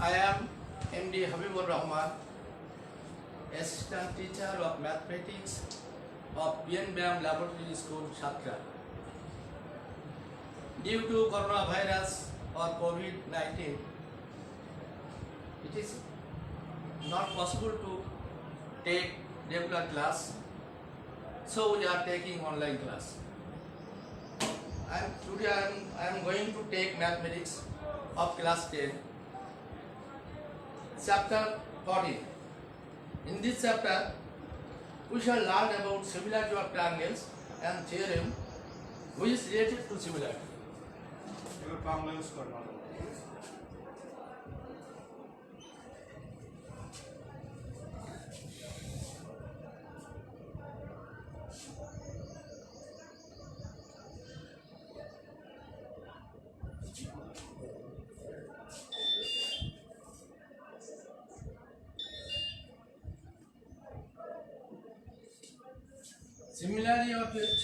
I am MD Habibur Rahman, Assistant Teacher of Mathematics of PNBM Laboratory School, Shakra. Due to coronavirus or COVID-19, it is not possible to take regular class, so we are taking online class. And today I am going to take mathematics of class 10, chapter 14. In this chapter, we shall learn about similarity of triangles and theorem which is related to similarity.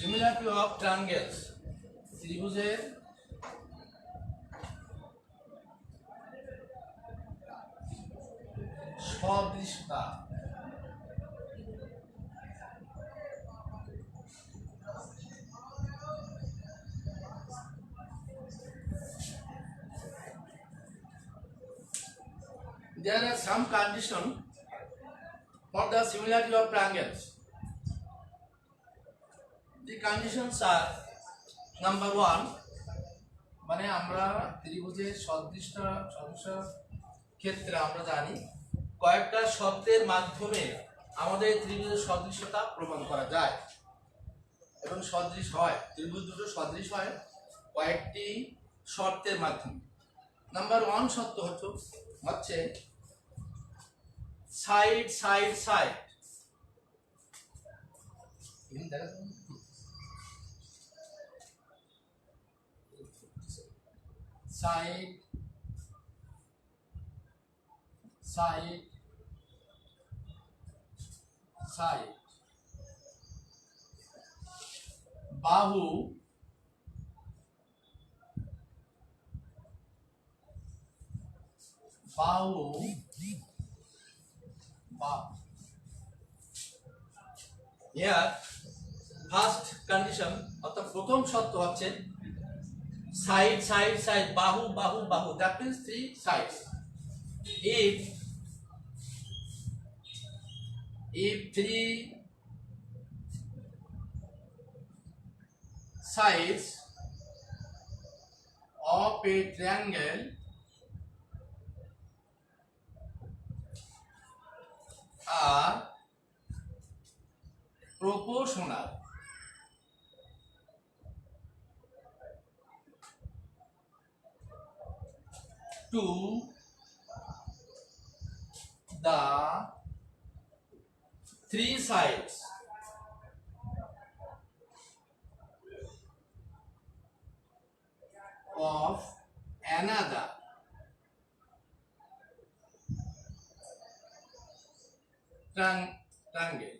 Similarity of triangles. ত্রিভুজের সদৃশতা There are some conditions for the similarity of triangles. The conditions are number 1, মানে আমরা ত্রিভুজের সদৃশ ক্ষেত্রে আমরা জানি কয়েকটা শর্তের মাধ্যমে আমাদের ত্রিভুজের সদৃশতা প্রমাণ করা যায় এবং সদৃশ হয়, ত্রিভুজ দুটো সদৃশ হয় কয়েকটি শর্তের মাধ্যমে। নাম্বার 1 শর্ত হচ্ছে side side side. Side, side, side. Bahu, bahu, bahu. Here, first condition অর্থাৎ প্রথম শর্ত হচ্ছে side, side, side, bahu, bahu, bahu. That means 3 sides. If 3 sides of a triangle are proportional, to the 3 sides of another triangle,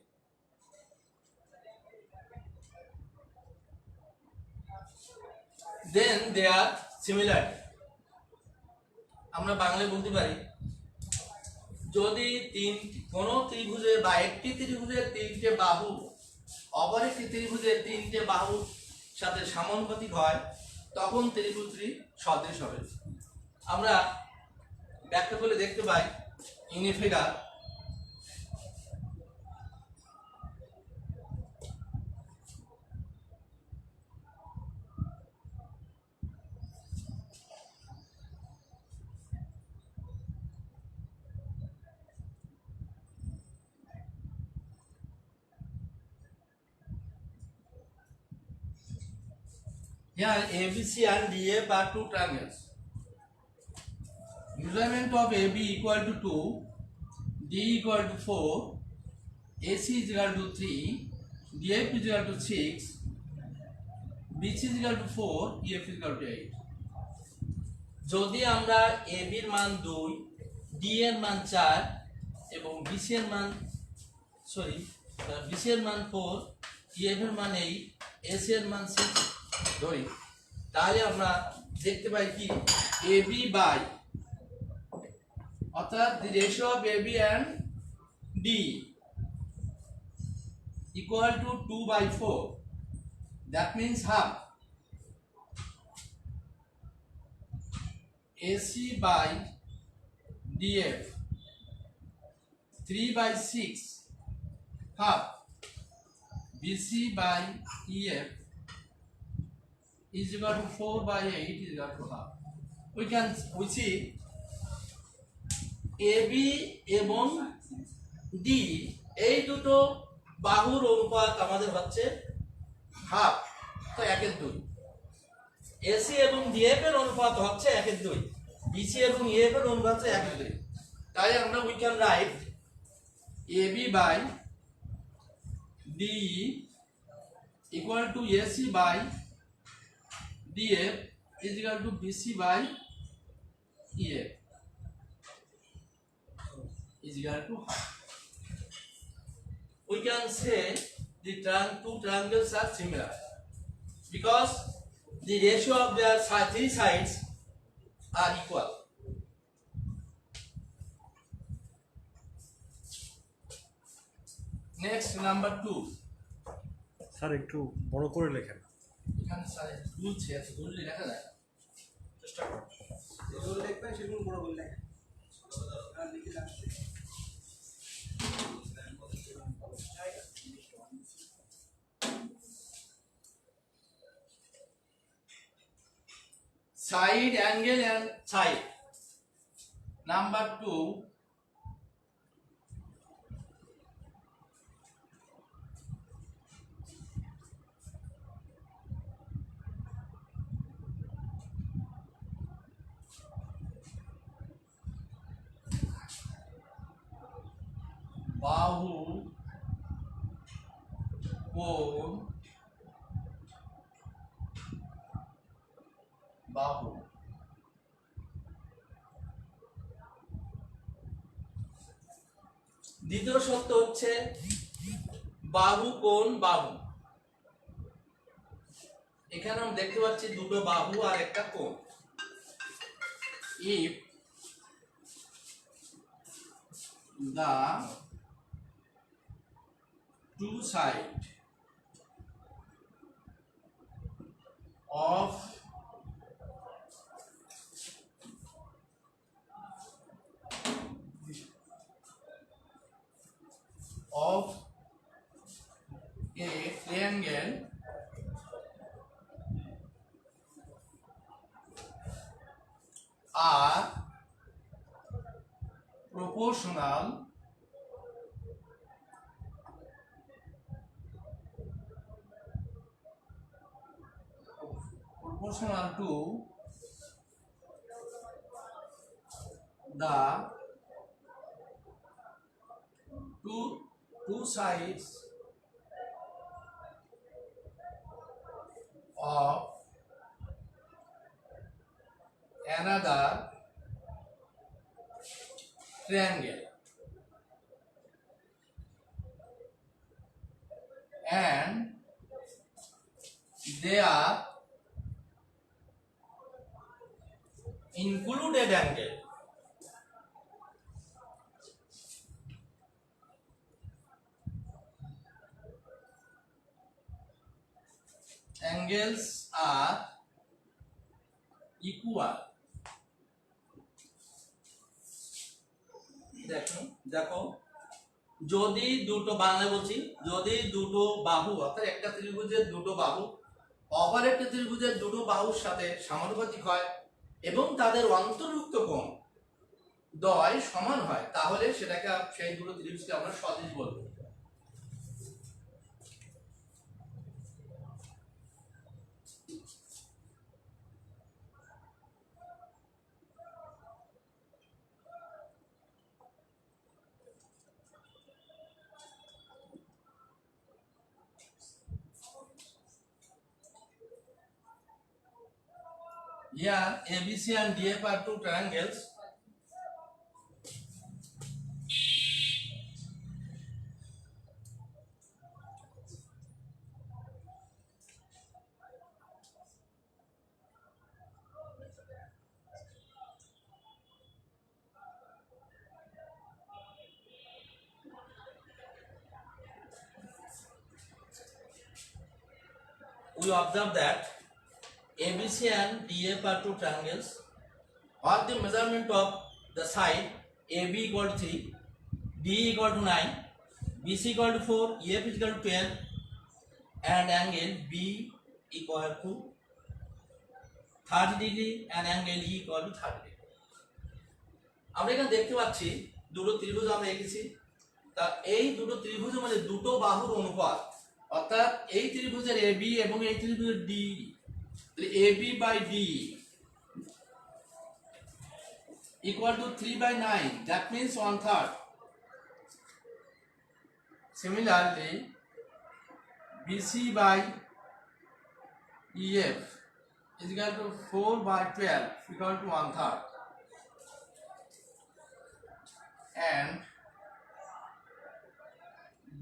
then they are similar. আমরা বাংলায় বলতে পারি যদি কোন ত্রিভুজের বা একটি ত্রিভুজের 3টে বাহু অপর একটি ত্রিভুজের 3টে বাহুর সাথে সমানুপাতিক হয় তখন ত্রিভুজটি সদৃশ হবে। আমরা ব্যাখ্যা করে দেখতে পাই in a figure Here ABC and DF are 2 triangles. Measurement of AB equal to 2, D equal to 4, AC is equal to 3, DF is equal to 6, BC is equal to 4, EF is equal to 8. যদি আমরা AB এর মান 2, D এর মান 4 এবং BC এর মান 4, EF এর মান 8, AC এর মান 6 ধরি তাহলে আমরা দেখতে পাই কি AB বাই অর্থাৎ the ratio of AB and D equal to 2/4, that means half. AC by DF 3/6, half. BC by EF is equal to 4/8 is equal to half. We see AB এবং D এই দুটো বাহুর অনুপাত আমাদের হচ্ছে half, তো 1/2। AC এবং DF এর অনুপাত হচ্ছে 1/2, বিসি এবং ইএফ এর অনুপাত হচ্ছে 1/2। তাই আমরা we can write A B by D E equal to A C by D F is equal to B C by E F is equal to half. We can say the two triangles are similar because the ratio of their three sides are equal. Next, number 2. Sir একটু বড় করে লেখেন। এখানে sir দুলছে, আছে দুললে লেখা যায়। চেষ্টা করুন। যেগুলো লিখবেন সেগুলো বড় করে লেখেন। আর লিখে আসছে। Side angle and side. Number 2. বাহু কোণ বাহু দ্বিতীয় শর্ত হচ্ছে বাহু কোণ বাহু। এখানে আমরা দেখতে পাচ্ছি দুটো বাহু আর একটা কোণ। if the two sides of a triangle are proportional to the two sides of another triangle and they are included angle. Angles are equal. দেখো যদি দুটো বাংলা বলছি, যদি দুটো বাহু অর্থাৎ একটা ত্রিভুজের দুটো বাহু অপর একটা ত্রিভুজের দুটো বাহুর সাথে সমানুপাতিক হয় এবং তাদের অন্তর্ভুক্ত কোণ দ্বয় সমান হয়, তাহলে সেটাকে সেই দুটো ত্রিভুজকে আমরা সদিশ বলবো। Here ABC and DF are two triangles. we observe that ABC and DF are two triangles. What the measurement of the side AB equal to 3, D equal to 9, BC equal to 4, EF is equal to 12, and angle B equal to 30 degree and angle E equal to 30 degree. আমরা এখানে দেখতে পাচ্ছি দুটো ত্রিভুজ আমরা এঁকেছি। তা এই দুটো ত্রিভুজ মানে দুটো বাহুর অনুপাত, অর্থাৎ এই ত্রিভুজের AB এবং এই ত্রিভুজের D, AB by D equal to 3/9, that means 1/3. Similarly, BC by EF is equal to 4/12, equal to 1/3, and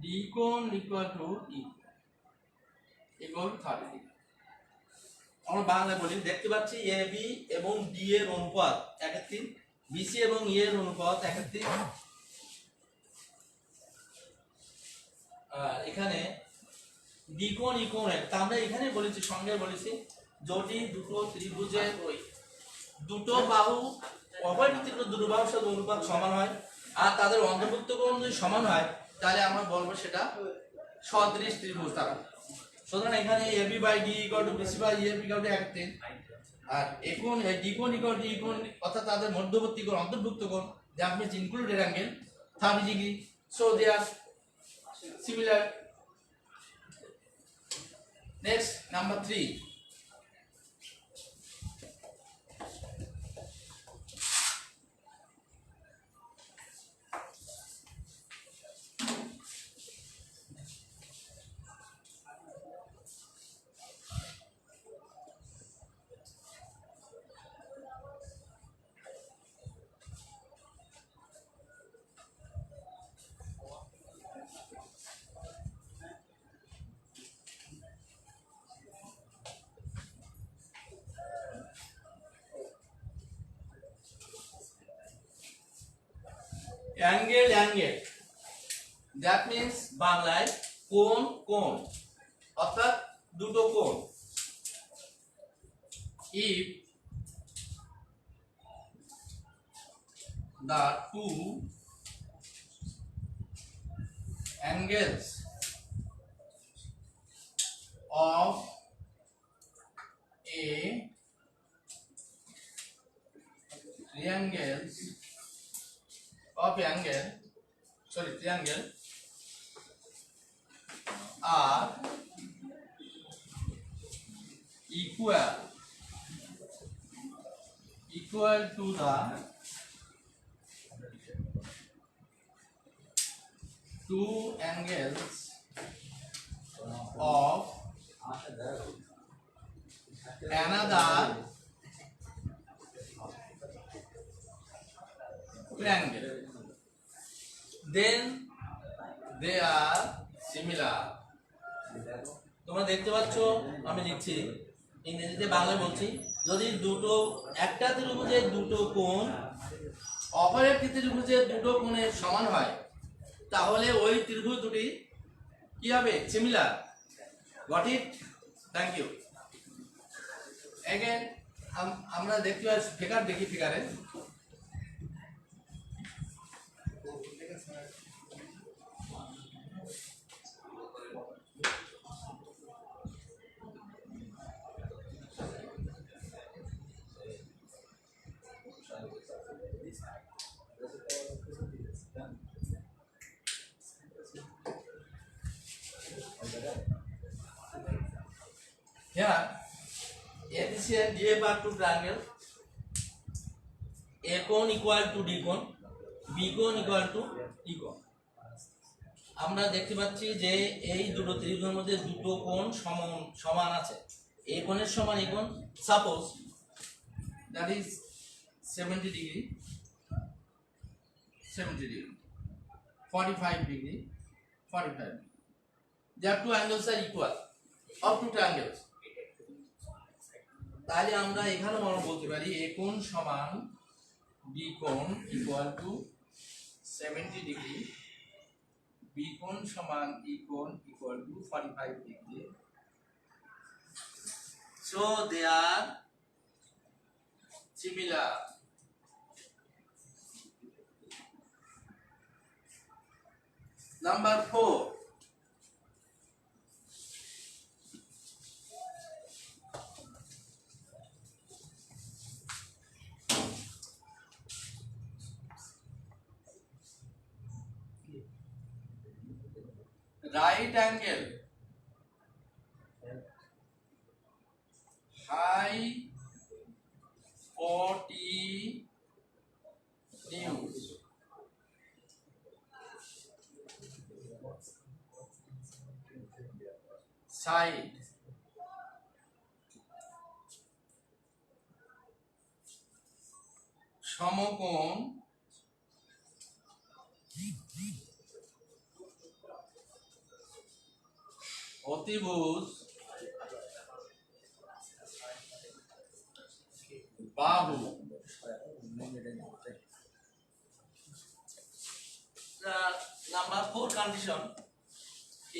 D cone equal to E equal to 30 degree. আমরা বাংলায় বলি, দেখতে পাচ্ছি AB এবং D এর অনুপাত 1/3, BC এবং E এর অনুপাত 1/3। আর এখানে D কোণ E কোণ তা আমরা এখানে বলেছি, সঙ্গে বলেছি যদি দুটো ত্রিভুজের ওই দুটো বাহু উভয় ত্রিভুজ দুটো বাহুর সাথে অনুপাত সমান হয় আর তাদের অন্তর্ভুক্ত কোণ যদি সমান হয় তাহলে আমরা বলবো সেটা সদৃশ ত্রিভুজ তারা। সুতরাং এখানে AB by D equal to BC by EF equal to 1/3, আর এখন D কোণ equal to E কোণ অর্থাৎ তাদের মধ্যবর্তী কোণ অন্তর্ভুক্ত কোণ, that means included angle 30 degree, so they are similar. Next, number 3. Angle, that means বাংলায় কোণ অর্থাৎ দুটো কোণ। If the two angles of a triangle are equal to the two angles of another triangle, then they are similar. তোমরা দেখতে পাচ্ছ আমি লিখছি ইংরেজিতে বাংলায় বলছি, যদি দুটো একটা ত্রিভুজের দুটো কোণ অপর একটি ত্রিভুজের দুটো কোণের সমান হয় তাহলে ওই ত্রিভুজ দুটি কি হবে? Similar. Got it? Thank you. Again আমরা দেখতে পাচ্ছি ফিগার, দেখি ফিগারে here ABC and DF are two triangles. A cone equal to D cone, B cone equal to E cone. আমরা দেখতে পাচ্ছি যে এই দুটো ত্রিভুজের মধ্যে দুটো কোণ সমান আছে। A কোণের সমান A কোণ, suppose that is 70 degree, 45 degree, 45 degree. Their two angles are equal of two triangles. তাহলে আমরা এখানে আমরা বলতে পারি A কোণ সমান B কোণ ইকুয়াল টু 70 ডিগ্রি, B কোণ সমান E কোণ equal to 45 degree, So they are similar. Number 4. Right angle hypotenuse side সমকোণ অতিভুজ বাহু। The number 4 condition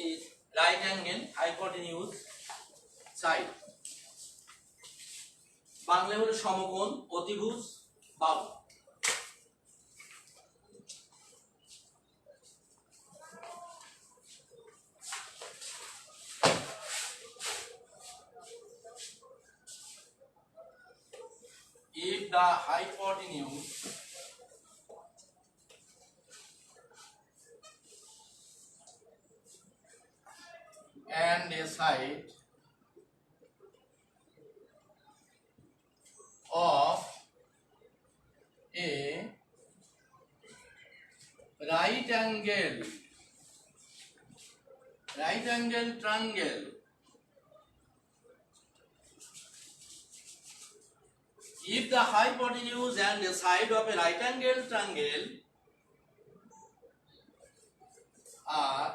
is right angle hypotenuse side. Bangla হলো সমকোণ অতিভুজ বাহু। If the hypotenuse and a side of a right angle triangle if the hypotenuse and the side of a right angle triangle are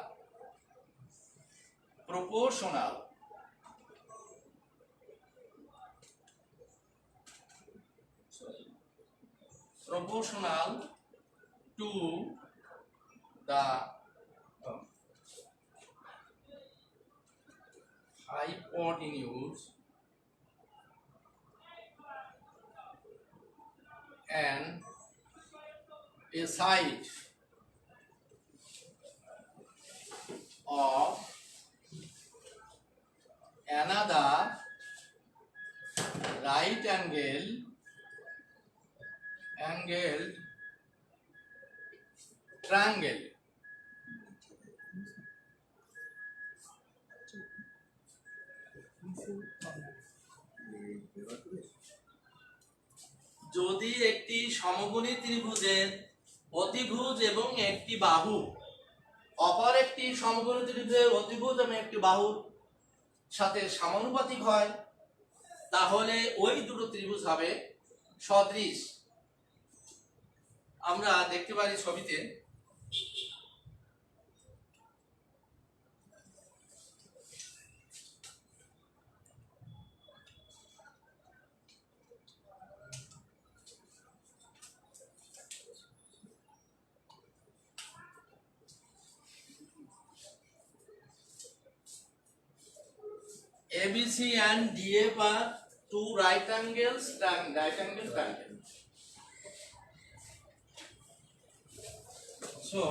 proportional to the hypotenuse and a side of another right angled triangle যদি একটি সমকোণী ত্রিভুজের অতিভুজ এবং একটি বাহু অপর একটি সমকোণী ত্রিভুজের অতিভুজ এবং একটি বাহুর সাথে সমানুপাতিক হয় তাহলে ওই দুটো ত্রিভুজ হবে সদৃশ। আমরা দেখতে পারি ছবিতে ABC and DF are two right angle triangle. So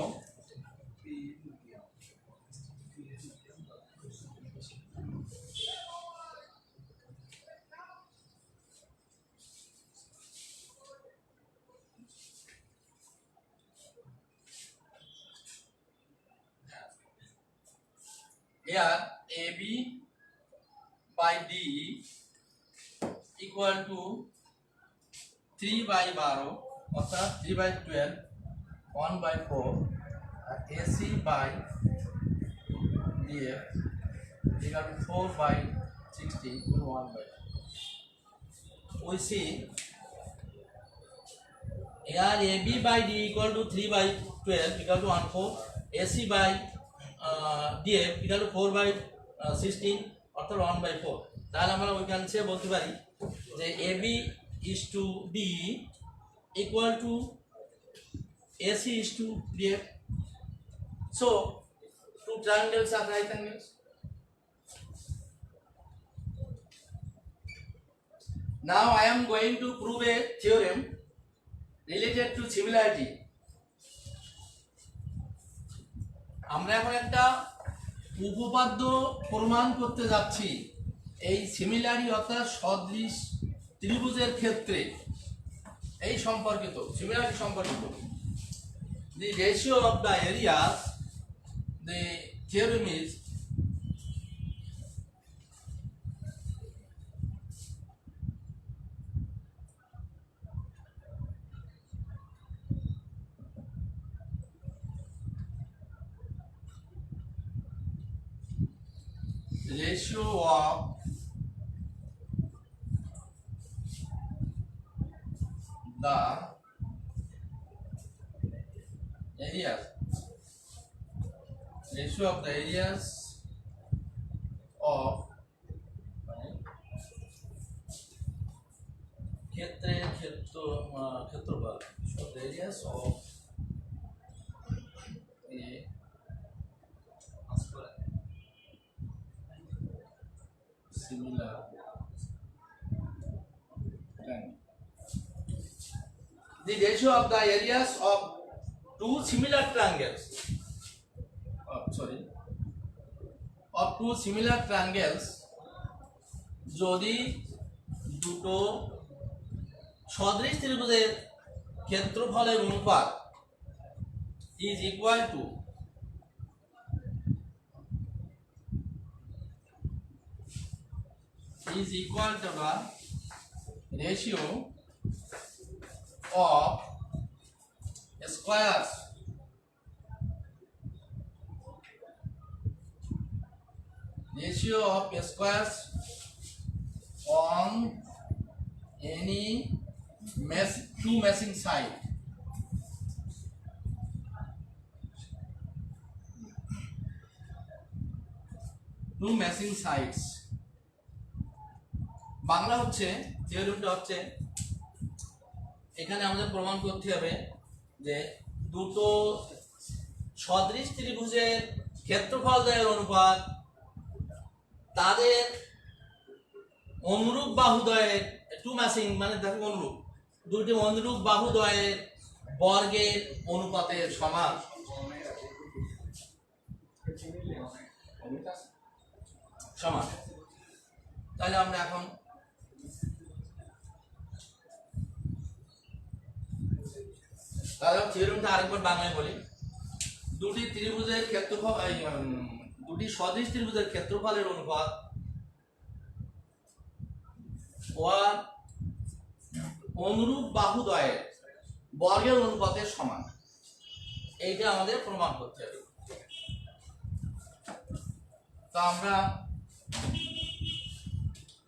here AB by D equal to 3/12 অর্থাৎ 3/12 1/4 আর AC by DF equal to 4/16 1/4. We see here AB by D equal to 3/12 equal to 1/4 AC by DF equal to 4/16 অর্থাৎ 1/4। তাহলে আমরা ওইখানে সে বলতে পারি যে AB is to D equal to AC is to DF. So two triangles are right angles. Now I am going to prove a theorem related to similarity. আমরা এখন একটা উপপাদ্য প্রমাণ করতে যাচ্ছি এই সিমিলারি অর্থাৎ সদৃশ ত্রিভুজের ক্ষেত্রে এই সম্পর্কিত সিমিলারিটি সম্পর্কিত the ratio of the areas. The theorem is ratio of the areas, ratio of the areas of ক্ষেত্রফল of the areas of a similar triangle. The ratio of the areas of two similar triangles, of two similar triangles, যদি দুটো সদৃশ ত্রিভুজের ক্ষেত্রফলের অনুপাত is equal to the ratio of squares on any two matching side. Two matching sides. Bangla হচ্ছে থিওরিটা হচ্ছে এখানে আমাদের প্রমাণ করতে হবে যে দুটো সদৃশ ত্রিভুজের ক্ষেত্রফল দ্বয়ের অনুপাত তাদের অনুরূপ বাহুদ্বয়ের টু ম্যাচিং মানে দেখো অনুরূপ দুটি অনুরূপ বাহুদ্বয়ের বর্গের অনুপাতের সমান। তাহলে আমরা এখন থিওরিটা আরেকবার বাংলায় বলি। দুটি ত্রিভুজের ক্ষেত্রফল দুটি সদৃশ ত্রিভুজের ক্ষেত্রফলের অনুপাত অনুরূপ বাহুদ্বয়ের বর্গের অনুপাতের সমান, এইটা আমাদের প্রমাণ করতে হবে। তো আমরা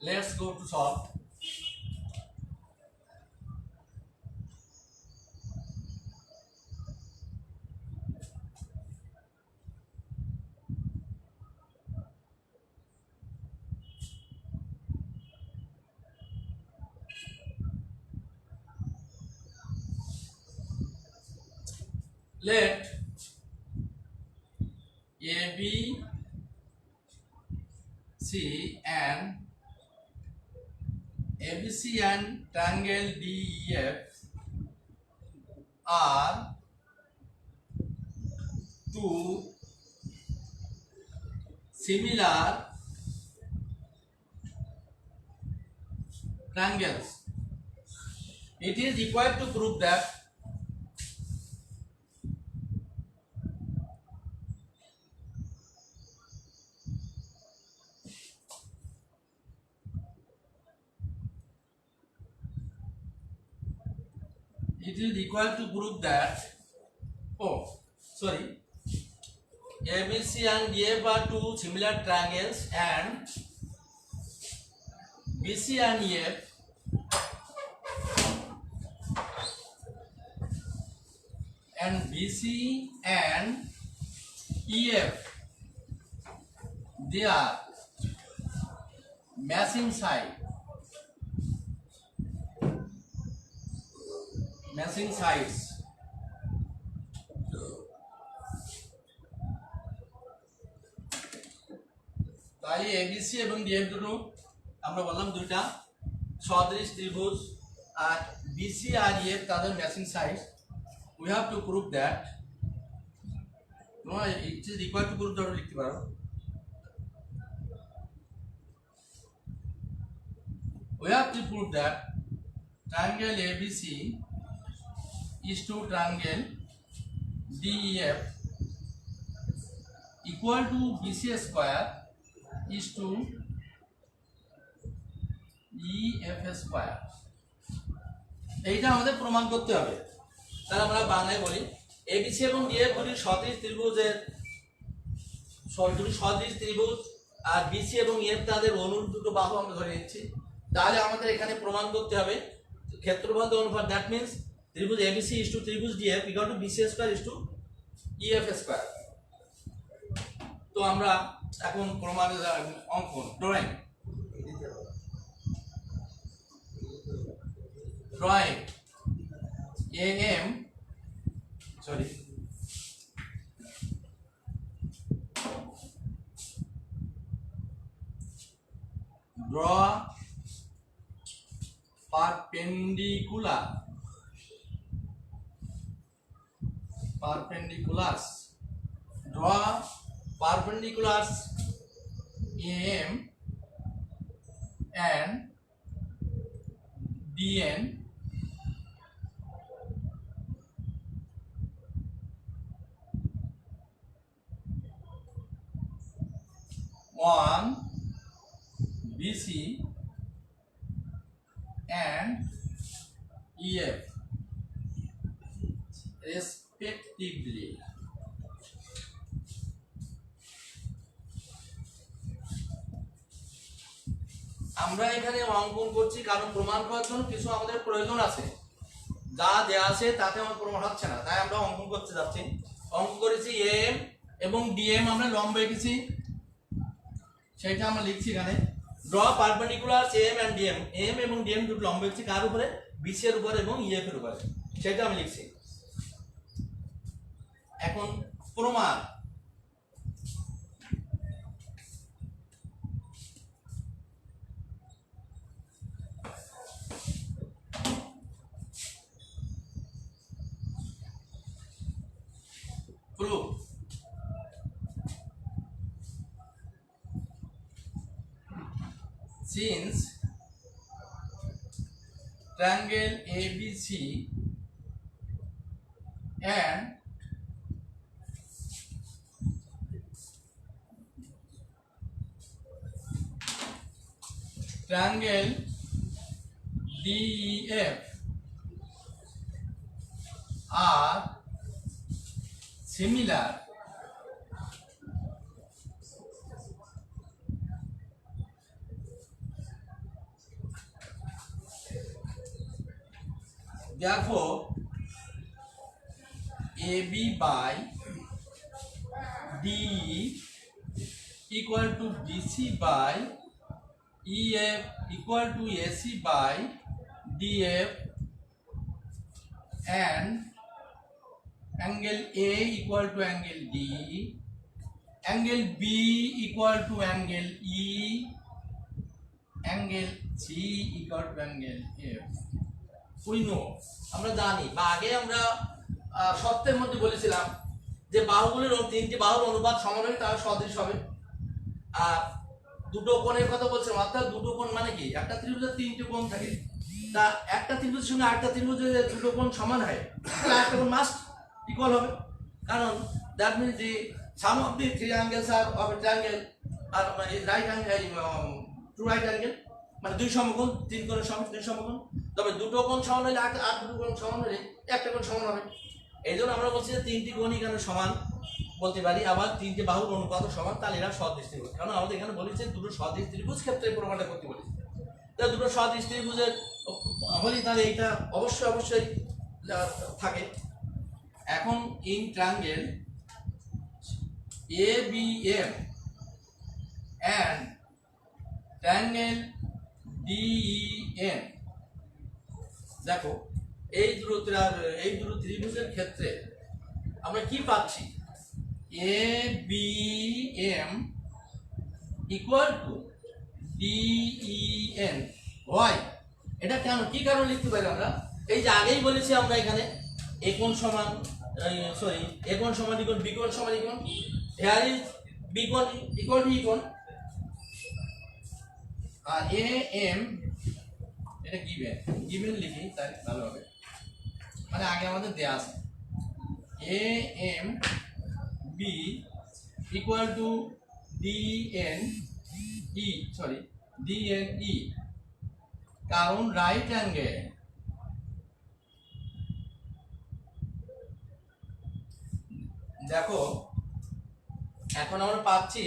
let's go to solve. Let ABC and triangle DEF are two similar triangles. It is required to prove that ABC and DF are two similar triangles and BC and EF they are matching sides. তাহলে ABC এবং DF দুটো আমরা বললাম দুইটা সদৃশ ত্রিভুজ আর BC আর এফ তাদের matching side we have to prove that তোমরা it is required to prove that লিখতে পারো we have to prove that triangle ABC is to triangle DEF equal to BC square is to EF square এইটা আমাদের প্রমাণ করতে হবে তাহলে আমরা বাংলায় বলি ABC এবং DF দুটি সদৃশ ত্রিভুজের দুটি সদৃশ ত্রিভুজ আর BC এবং EF তাদের অনুরূপ দুটো বাহু আমরা ধরে নিচ্ছি তাহলে আমাদের এখানে প্রমাণ করতে হবে ক্ষেত্রফল অনুপাত দ্যাট মিন্স ত্রিভুজ ABC is to ত্রিভুজ DF equal to BC square is to EF square তো আমরা এখন প্রমাণের অঙ্কন drawing AM sorry draw perpendiculars draw perpendiculars AM and DN on BC and EF respectively. আমরা এখানে অঙ্কন করছি কারণ প্রমাণ করার জন্য কিছু আমাদের প্রয়োজন আছে যা দেয়া আছে তাতে আমার প্রমাণ হচ্ছে না তাই আমরা অঙ্কন করতে যাচ্ছি অঙ্ক করেছি AM এবং DM আমরা লম্ব এঁকেছি সেটা আমরা লিখছি এখানে draw perpendiculars AM and DM AM এবং DM দুটো লম্ব এঁকেছি কার উপরে BC এর উপরে এবং EF এর উপরে সেটা আমি লিখছি এখন প্রমাণ proof since triangle ABC and triangle DEF are similar therefore AB by DE equal to BC by EF equal to AC by DF and angle A equal to angle D, angle B equal to angle E, angle C equal to angle F. We know আমরা জানি বা আগে আমরা সত্যের মধ্যে বলেছিলাম যে বাহুগুলির তিনটি বাহুর অনুপাত সমান হলে তার সদৃশ হবে আর দুটো কোণের কথা বলছিলাম অর্থাৎ দুটো কোণ মানে কি একটা ত্রিভুজের তিনটি কোণ থাকে তা একটা ত্রিভুজের সঙ্গে আরেকটা ত্রিভুজের দুটো কোণ সমান হয় তাহলে একটা কোণ মাস্ট ইকুয়াল হবে কারণ that means the sum of the three angles are of a triangle are right angle two right angle মানে দুই সমকোণ তিন কোণের সমান দুই সমকোণ তবে দুটো কোণ সমান হলে আর দুটো কোণ সমান হলে একটা কোণ সমান হবে এই জন্য আমরা বলছি যে তিনটি কোণই এখানে সমান বলতে পারি আবার তিনটি বাহুর অনুপাত সমান তাহলে এরা সদৃশ ত্রিভুজ কারণ আমাদের এখানে বলেছে দুটো সদৃশ ত্রিভুজ ক্ষেত্রে প্রমাণটা করতে বলেছে তাহলে দুটো সদৃশ ত্রিভুজের হলে তাহলে এটা অবশ্যই থাকে এখন in triangle ABM and triangle DEN দেখো এই দুটো ত্রিভুজের ক্ষেত্রে আমরা কি পাচ্ছি ABM equal to DEN why এটা কেন কি কারণ লিখতে পারি আমরা? এই যে আগেই বলেছি আমরা এখানে a কোণ সমান সরি a কোণ সমান ইকুয়াল b কোণ সমান ইকুয়াল হিয়ার ইজ b কোণ ইকুয়াল টু e কোণ আর a m এটা গিভেন লিখি তাই ভালো হবে, মানে আগে আমাদের দেয়া আছে a m b equal to dn e কারণ রাইট অ্যাঙ্গেল। দেখো এখন আমরা পাচ্ছি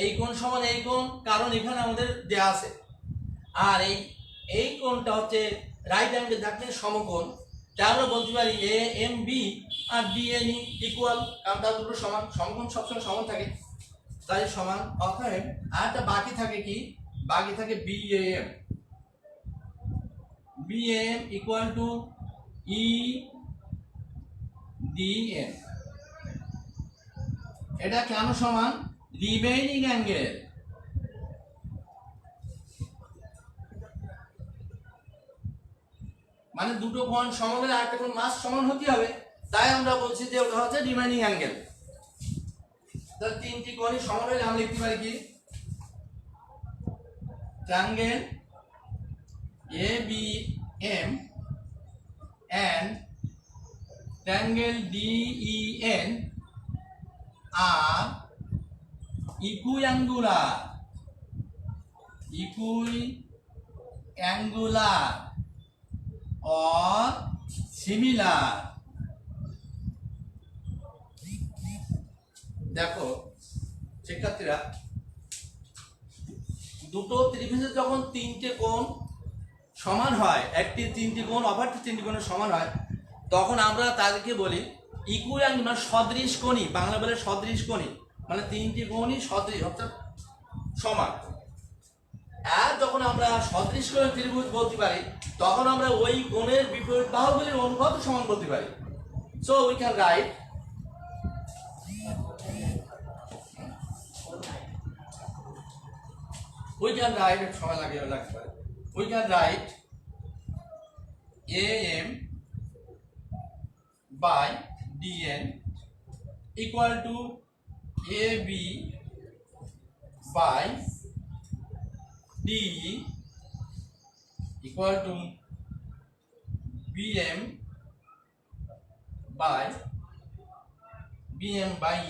এই কোণ সমান এই কোণ, কারণ এখানে আমাদের দেয়া আছে, আর এই কোণটা হচ্ছে রাইট অ্যাঙ্গেল থাকলে সমকোণ, তাই আমরা বলতে পারি এ এম বি আর ডি এন ই ইকুয়াল, কারণ তার দুটো সমান, সমকোণ সবসময় সমান থাকে তাই সমান। অতএব আর একটা বাকি থাকে কি, বাকি থাকে B M equal to E D N. এটা কেন সমান? Remaining angle. মানে দুটো কোণ সমান হলে আরেকটা কোণ মাস সমান হতে হবে, তাই আমরা বলছি যে ওটা হচ্ছে রিমেইনিং অ্যাঙ্গেল। তাহলে তিনটি কোণই সমান হলে আমরা লিখতে পারি কি, triangle ABM and triangle DEN are equiangular or similar। দেখো শিক্ষার্থীরা, দুটো ত্রিভুজের যখন তিনটে কোণ সমান হয়, একটি তিনটি কোণ অপরটি তিনটি কোণের সমান হয়, তখন আমরা তাদেরকে বলি ইকুয়াল, মানে সদৃশ কোণী, বাংলা বলে সদৃশ কোণী, মানে তিনটি কোণই সদৃশ অর্থাৎ সমান। আর যখন আমরা সদৃশ কোণের ত্রিভুজ বলতে পারি, তখন আমরা ওই কোণের বিপরীত বাহুগুলির অনুপাত সমান বলতে পারি। সো উই ক্যান রাইট সময় লাগতে পারে। We can write AM by DN equal to AB by DE equal to BM by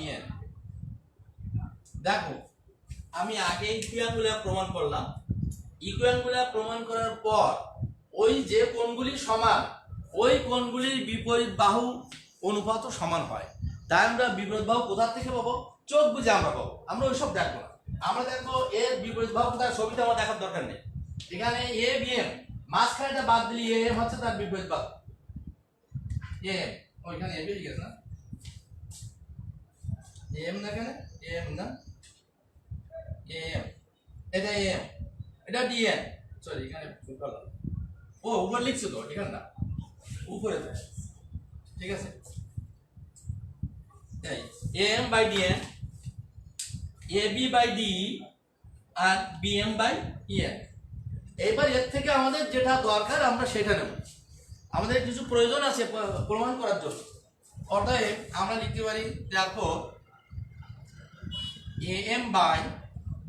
EN। দেখো আমি আগে ইকুয়ালগুলো প্রমাণ করলাম, ইকুয়ালগুলো প্রমাণ করার পর ওই যে কোণগুলি সমান ওই কোণগুলির বিপরীত বাহু অনুপাত সমান হয়, তাই আমরা বিপরীত বাহু কোথা থেকে পাবো? চোখ বুঝে আমরা পাবো, আমরা ওইসব দেখবো না। আমরা দেখবো এর বিপরীত বাহু কোথায়, ছবিটা আমার দেখার দরকার নেই। এখানে এ বি এম, মাঝখানেটা বাদ দিলে এ এম হচ্ছে তার বিপরীত বাহু এম, ওইখানে এ বেরিয়ে গেছে না, এম না, এখানে এম না, এম, এটা এম, এটা ডিএন, সরি এখানে ও উপরে লিখছো তো, এখানে না উপরে তো, ঠিক আছে। তাই M by D N, A B by D আর বিএম বাই ইএন। এবার এর থেকে আমাদের যেটা দরকার আমরা সেটা নেব, আমাদের কিছু প্রয়োজন আছে প্রমাণ করার জন্য। অতএব আমরা লিখতে পারি দেখো M by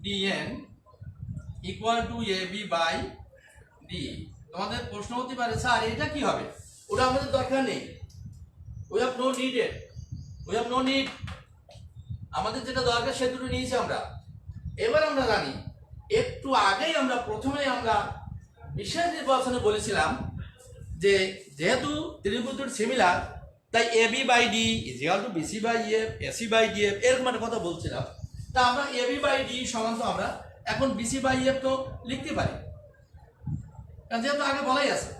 D N equal to A B by D. তোমাদের প্রশ্ন হতে পারে স্যার এটা কি হবে, ওটা আমাদের দরকার নেই, উই হ্যাভ নো নিড, আমাদের যেটা দরকার সে দুটো নিয়েছি আমরা। এবার আমরা জানি, একটু আগেই আমরা প্রথমে আমরা বিশেষ নির্বাচনে বলেছিলাম যে যেহেতু ত্রিভুজ দুটো সিমিলার, তাই A B by D is equal to B C by F, A C by D F, এরকম একটা কথা বলছিলাম। তা আমরা এবি বাই ডি সমান তো আমরা এখন বিসি বাই এফ তো লিখতে পারি, কারণ যেহেতু আগে বলাই আছে।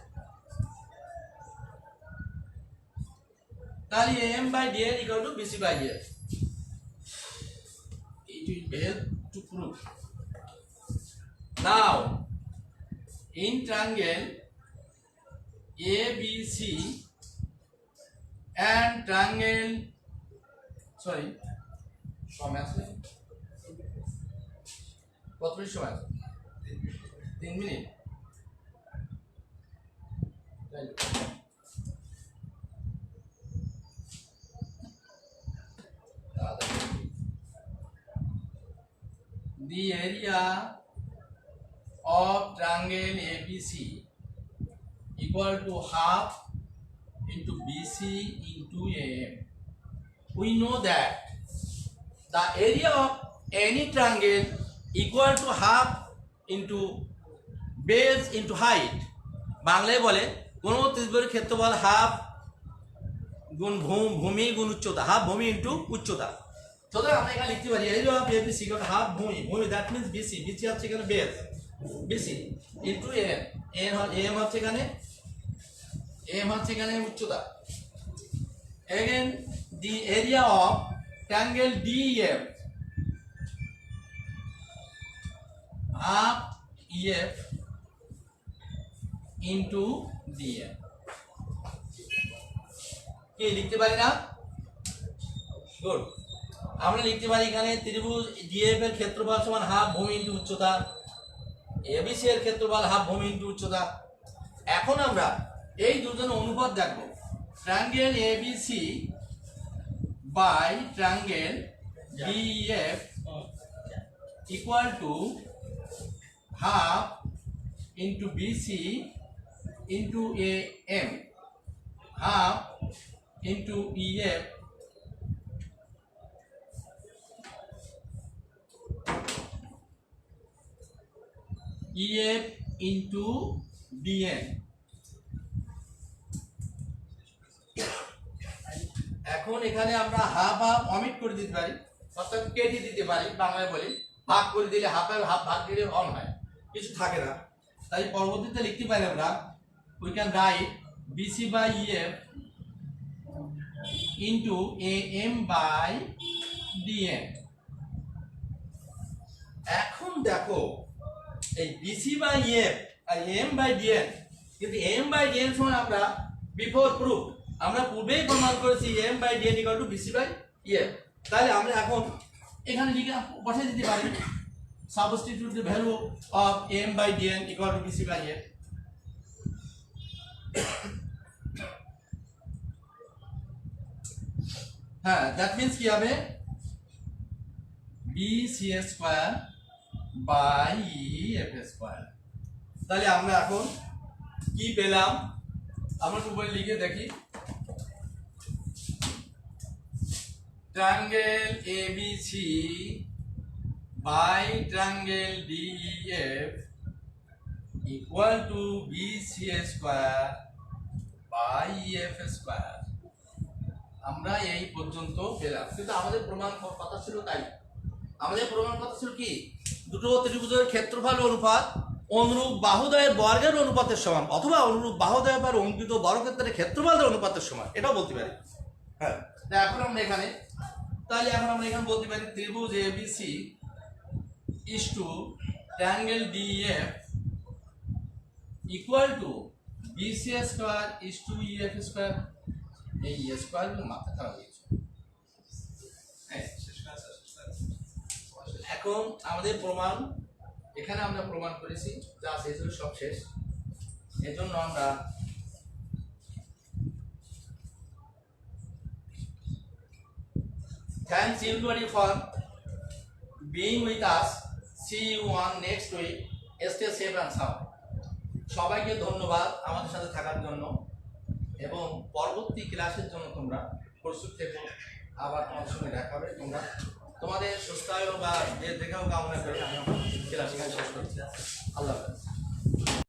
তাহলে M by D N equal to B C by F. It will help to prove. Now, in triangle ABC and triangle, sorry, সময় আছে কত সময় আছে? 3 minute. The area of triangle ABC equal to half into BC into AM. We know that the area of any triangle equal to half into base into height. বাংলায় বলে কোন ত্রিভুজের ক্ষেত্রফল হাফ গুণ ভূমি গুণ উচ্চতা, হাফ ভূমি ইনটু উচ্চতা। সুতরাং আমরা এখানে লিখতে পারি area of A B C equal half ভূমি দ্যাট মিন্স বিসি, বিসি হচ্ছে এখানে base B C into M, M হচ্ছে এখানে উচ্চতা। Again the area of triangle DEF, half EF into DM কি লিখতে পারি না? গুড। আমরা লিখতে পারি এখানে ত্রিভুজ ডিএফ এর ক্ষেত্রফল সমান হাফ ভূমি ইনটু উচ্চতা, এবিসি এর ক্ষেত্রফল হাফ ভূমি ইনটু উচ্চতা। এখন আমরা এই দুজনের অনুপাত দেখব, triangle A B C by triangle D F equal to half into B C into M, half into E F EF into DN। এখন এখানে আমরা হাফ হাফ অমিট করে দিতে পারি, অর্থাৎ কেটে দিতে পারি, বাংলায় বলি ভাগ করে দিলে হাফের হাফ ভাগ দিলে অন হয়, কিছু থাকে না। তাই পরবর্তীতে লিখতে পারি আমরা we can write B C by E F into AM by DN। এখন দেখো এই বিসি বাই এফ আর এম বাই ডিএন, কিন্তু এম বাই ডিএন সমান আমরা বিফোর প্রুফ আমরা পূর্বেই প্রমাণ করেছি M by D N equal to B C by F. তাহলে আমরা এখন এখানে লিখে বসে দিতে পারি substitute the value of M by D N equal to B C by F. হ্যাঁ, দ্যাট মিন্স কি হবে BC square by F square. তাহলে আমরা এখন কি পেলাম আমরা উপরে লিখে দেখি, triangle A B C by triangle D E F equal to B C square by F square. আমরা এই পর্যন্ত পেলাম, কিন্তু আমাদের প্রমাণ কথা ছিল তাই, আমাদের প্রমাণ কথা ছিল কি দুটো ত্রিভুজের ক্ষেত্রফল অনুপাত অনুরূপ বাহুদ্বয়ের বর্গের অনুপাতের সমান, অথবা অনুরূপ বাহুদ্বয় বা অঙ্কিত বর্গক্ষেত্রের ক্ষেত্রফলের অনুপাতের সমান, এটাও বলতে পারি। হ্যাঁ, এখন আমরা এখানে বলতে পারি ত্রিভুজ A B C is to triangle D F equal to B C square is to E F square. এই স্কয়ার মাথা খারাপ হয়েছে। এখন আমাদের প্রমাণ এখানে আমরা প্রমাণ করেছি, যা শেষ হলো সব শেষ। এজন্য আমরা thanks everybody for being with us. See you on next week. Stay safe and sound. সবাইকে ধন্যবাদ আমাদের সাথে থাকার জন্য, এবং পরবর্তী ক্লাসের জন্য তোমরা প্রস্তুত থেকো। আবার তোমাদের সঙ্গে দেখা হবে। তোমাদের সুস্থায়ু বা যে দেখাও কামনা করে আমি ক্লাস শেষ করছি। আল্লাহ হাফেজ।